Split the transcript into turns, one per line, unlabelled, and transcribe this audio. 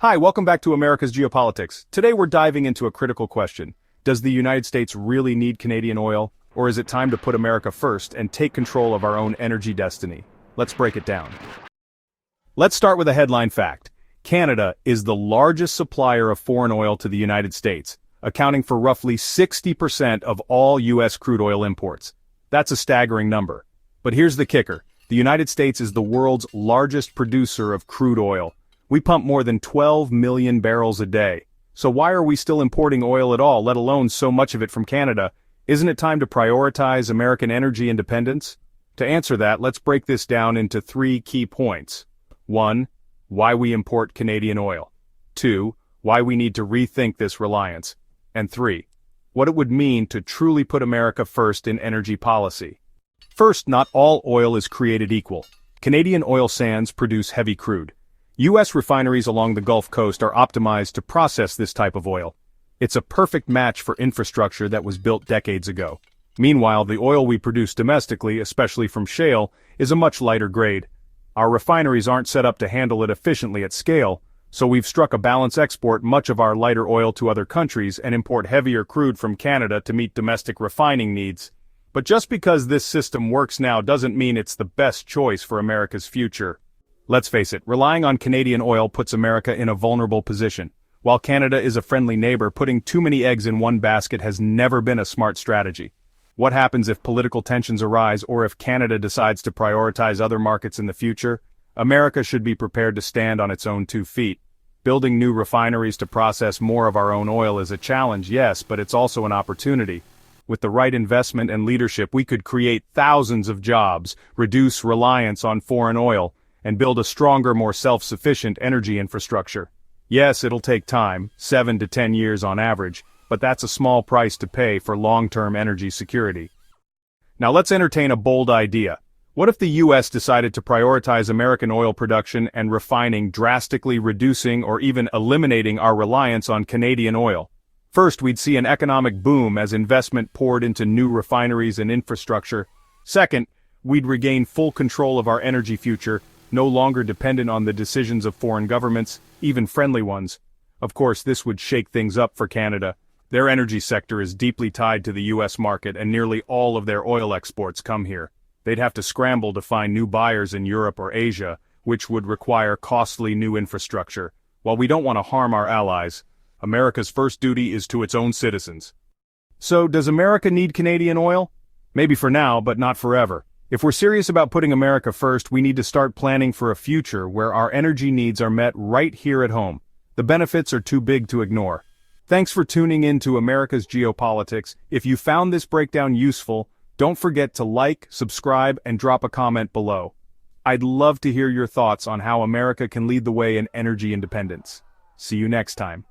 Hi, welcome back to America's Geopolitics. Today we're diving into a critical question. Does the United States really need Canadian oil, or is it time to put America first and take control of our own energy destiny? Let's break it down. Let's start with a headline fact. Canada is the largest supplier of foreign oil to the United States, accounting for roughly 60% of all U.S. crude oil imports. That's a staggering number. But here's the kicker. The United States is the world's largest producer of crude oil. We pump more than 12 million barrels a day. So why are we still importing oil at all, let alone so much of it from Canada? Isn't it time to prioritize American energy independence? To answer that, let's break this down into 3 key points. 1. Why we import Canadian oil. 2. Why we need to rethink this reliance. And 3. What it would mean to truly put America first in energy policy. First, not all oil is created equal. Canadian oil sands produce heavy crude. U.S. refineries along the Gulf Coast are optimized to process this type of oil. It's a perfect match for infrastructure that was built decades ago. Meanwhile, the oil we produce domestically, especially from shale, is a much lighter grade. Our refineries aren't set up to handle it efficiently at scale, so we've struck a balance: export much of our lighter oil to other countries and import heavier crude from Canada to meet domestic refining needs. But just because this system works now doesn't mean it's the best choice for America's future. Let's face it, relying on Canadian oil puts America in a vulnerable position. While Canada is a friendly neighbor, putting too many eggs in one basket has never been a smart strategy. What happens if political tensions arise, or if Canada decides to prioritize other markets in the future? America should be prepared to stand on its own 2 feet. Building new refineries to process more of our own oil is a challenge, yes, but it's also an opportunity. With the right investment and leadership, we could create thousands of jobs, reduce reliance on foreign oil, and build a stronger, more self-sufficient energy infrastructure. Yes, it'll take time, 7 to 10 years on average, but that's a small price to pay for long-term energy security. Now let's entertain a bold idea. What if the U.S. decided to prioritize American oil production and refining, drastically reducing or even eliminating our reliance on Canadian oil? First, we'd see an economic boom as investment poured into new refineries and infrastructure. Second, we'd regain full control of our energy future, no longer dependent on the decisions of foreign governments, even friendly ones. Of course, this would shake things up for Canada. Their energy sector is deeply tied to the U.S. market, and nearly all of their oil exports come here. They'd have to scramble to find new buyers in Europe or Asia, which would require costly new infrastructure. While we don't want to harm our allies, America's first duty is to its own citizens. So, does America need Canadian oil? Maybe for now, but not forever. If we're serious about putting America first, we need to start planning for a future where our energy needs are met right here at home. The benefits are too big to ignore. Thanks for tuning in to America's Geopolitics. If you found this breakdown useful, don't forget to like, subscribe, and drop a comment below. I'd love to hear your thoughts on how America can lead the way in energy independence. See you next time.